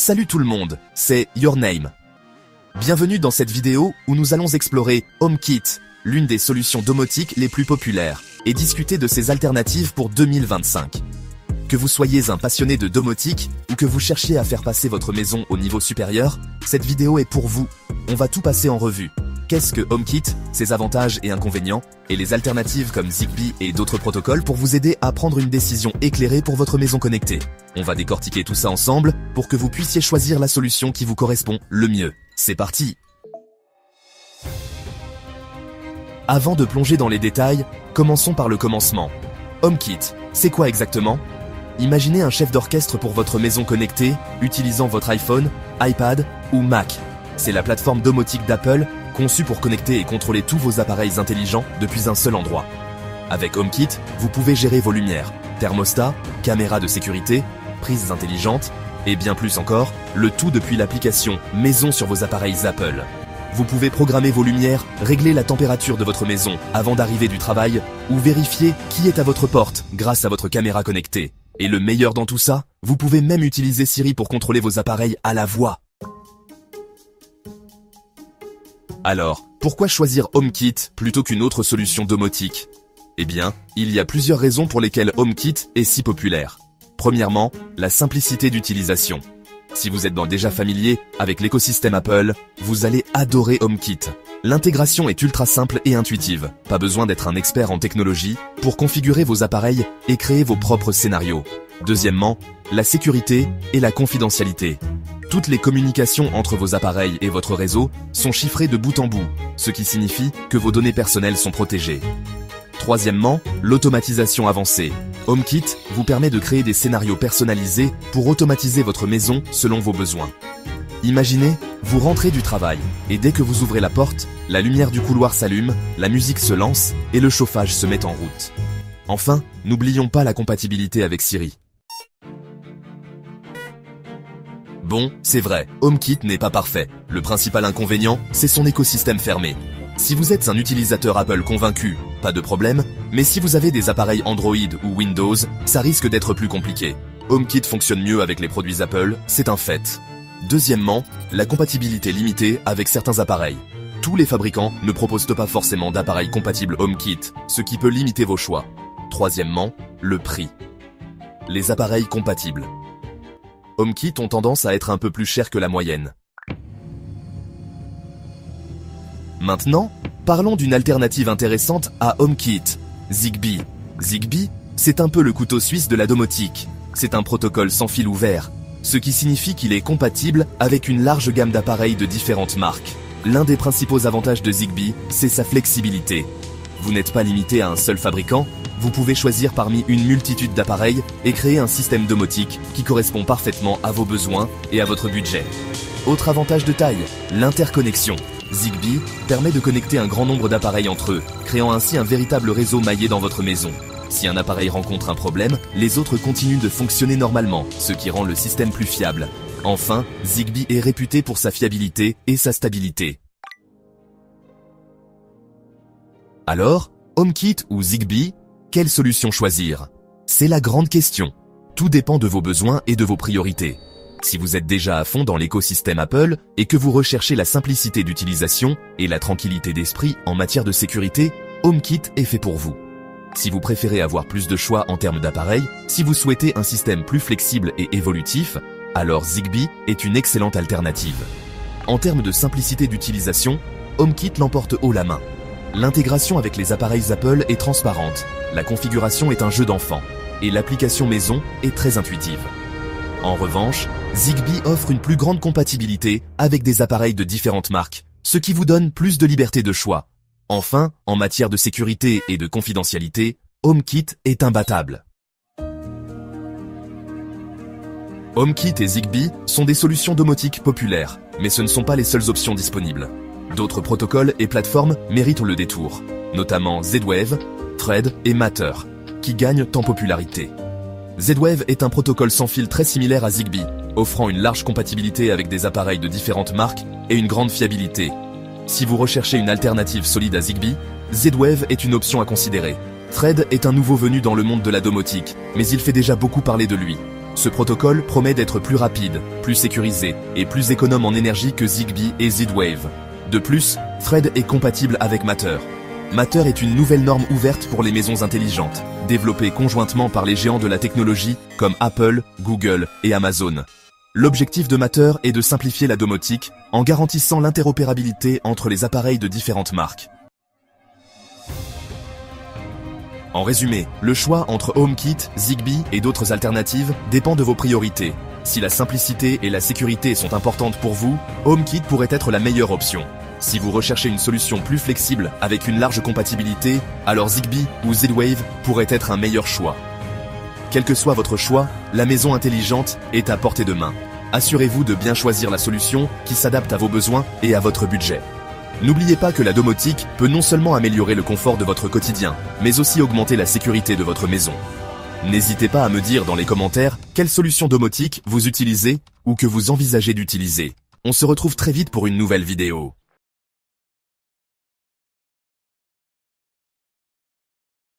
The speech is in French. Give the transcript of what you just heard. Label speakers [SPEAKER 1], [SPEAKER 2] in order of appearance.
[SPEAKER 1] Salut tout le monde, c'est Your Name. Bienvenue dans cette vidéo où nous allons explorer HomeKit, l'une des solutions domotiques les plus populaires, et discuter de ses alternatives pour 2025. Que vous soyez un passionné de domotique ou que vous cherchiez à faire passer votre maison au niveau supérieur, cette vidéo est pour vous. On va tout passer en revue. Qu'est-ce que HomeKit, ses avantages et inconvénients, et les alternatives comme Zigbee et d'autres protocoles pour vous aider à prendre une décision éclairée pour votre maison connectée. On va décortiquer tout ça ensemble pour que vous puissiez choisir la solution qui vous correspond le mieux. C'est parti! Avant de plonger dans les détails, commençons par le commencement. HomeKit, c'est quoi exactement? Imaginez un chef d'orchestre pour votre maison connectée, utilisant votre iPhone, iPad ou Mac. C'est la plateforme domotique d'Apple, conçue pour connecter et contrôler tous vos appareils intelligents depuis un seul endroit. Avec HomeKit, vous pouvez gérer vos lumières, thermostats, caméras de sécurité, prises intelligentes, et bien plus encore, le tout depuis l'application Maison sur vos appareils Apple. Vous pouvez programmer vos lumières, régler la température de votre maison avant d'arriver du travail, ou vérifier qui est à votre porte grâce à votre caméra connectée. Et le meilleur dans tout ça, vous pouvez même utiliser Siri pour contrôler vos appareils à la voix. Alors, pourquoi choisir HomeKit plutôt qu'une autre solution domotique? Eh bien, il y a plusieurs raisons pour lesquelles HomeKit est si populaire. Premièrement, la simplicité d'utilisation. Si vous êtes déjà familier avec l'écosystème Apple, vous allez adorer HomeKit. L'intégration est ultra simple et intuitive. Pas besoin d'être un expert en technologie pour configurer vos appareils et créer vos propres scénarios. Deuxièmement, la sécurité et la confidentialité. Toutes les communications entre vos appareils et votre réseau sont chiffrées de bout en bout, ce qui signifie que vos données personnelles sont protégées. Troisièmement, l'automatisation avancée. HomeKit vous permet de créer des scénarios personnalisés pour automatiser votre maison selon vos besoins. Imaginez, vous rentrez du travail, et dès que vous ouvrez la porte, la lumière du couloir s'allume, la musique se lance et le chauffage se met en route. Enfin, n'oublions pas la compatibilité avec Siri. Bon, c'est vrai, HomeKit n'est pas parfait. Le principal inconvénient, c'est son écosystème fermé. Si vous êtes un utilisateur Apple convaincu, pas de problème, mais si vous avez des appareils Android ou Windows, ça risque d'être plus compliqué. HomeKit fonctionne mieux avec les produits Apple, c'est un fait. Deuxièmement, la compatibilité limitée avec certains appareils. Tous les fabricants ne proposent pas forcément d'appareils compatibles HomeKit, ce qui peut limiter vos choix. Troisièmement, le prix. Les appareils compatibles. HomeKit ont tendance à être un peu plus chers que la moyenne. Maintenant, parlons d'une alternative intéressante à HomeKit, Zigbee. Zigbee, c'est un peu le couteau suisse de la domotique. C'est un protocole sans fil ouvert, ce qui signifie qu'il est compatible avec une large gamme d'appareils de différentes marques. L'un des principaux avantages de Zigbee, c'est sa flexibilité. Vous n'êtes pas limité à un seul fabricant, vous pouvez choisir parmi une multitude d'appareils et créer un système domotique qui correspond parfaitement à vos besoins et à votre budget. Autre avantage de taille, l'interconnexion. Zigbee permet de connecter un grand nombre d'appareils entre eux, créant ainsi un véritable réseau maillé dans votre maison. Si un appareil rencontre un problème, les autres continuent de fonctionner normalement, ce qui rend le système plus fiable. Enfin, Zigbee est réputé pour sa fiabilité et sa stabilité. Alors, HomeKit ou Zigbee, quelle solution choisir? C'est la grande question. Tout dépend de vos besoins et de vos priorités. Si vous êtes déjà à fond dans l'écosystème Apple et que vous recherchez la simplicité d'utilisation et la tranquillité d'esprit en matière de sécurité, HomeKit est fait pour vous. Si vous préférez avoir plus de choix en termes d'appareils, si vous souhaitez un système plus flexible et évolutif, alors Zigbee est une excellente alternative. En termes de simplicité d'utilisation, HomeKit l'emporte haut la main. L'intégration avec les appareils Apple est transparente, la configuration est un jeu d'enfant, et l'application maison est très intuitive. En revanche, Zigbee offre une plus grande compatibilité avec des appareils de différentes marques, ce qui vous donne plus de liberté de choix. Enfin, en matière de sécurité et de confidentialité, HomeKit est imbattable. HomeKit et Zigbee sont des solutions domotiques populaires, mais ce ne sont pas les seules options disponibles. D'autres protocoles et plateformes méritent le détour, notamment Z-Wave, Thread et Matter, qui gagnent en popularité. Z-Wave est un protocole sans fil très similaire à Zigbee, offrant une large compatibilité avec des appareils de différentes marques et une grande fiabilité. Si vous recherchez une alternative solide à Zigbee, Z-Wave est une option à considérer. Thread est un nouveau venu dans le monde de la domotique, mais il fait déjà beaucoup parler de lui. Ce protocole promet d'être plus rapide, plus sécurisé et plus économe en énergie que Zigbee et Z-Wave. De plus, Thread est compatible avec Matter. Matter est une nouvelle norme ouverte pour les maisons intelligentes, développée conjointement par les géants de la technologie comme Apple, Google et Amazon. L'objectif de Matter est de simplifier la domotique en garantissant l'interopérabilité entre les appareils de différentes marques. En résumé, le choix entre HomeKit, Zigbee et d'autres alternatives dépend de vos priorités. Si la simplicité et la sécurité sont importantes pour vous, HomeKit pourrait être la meilleure option. Si vous recherchez une solution plus flexible avec une large compatibilité, alors Zigbee ou Z-Wave pourrait être un meilleur choix. Quel que soit votre choix, la maison intelligente est à portée de main. Assurez-vous de bien choisir la solution qui s'adapte à vos besoins et à votre budget. N'oubliez pas que la domotique peut non seulement améliorer le confort de votre quotidien, mais aussi augmenter la sécurité de votre maison. N'hésitez pas à me dire dans les commentaires quelle solution domotique vous utilisez ou que vous envisagez d'utiliser. On se retrouve très vite pour une nouvelle vidéo.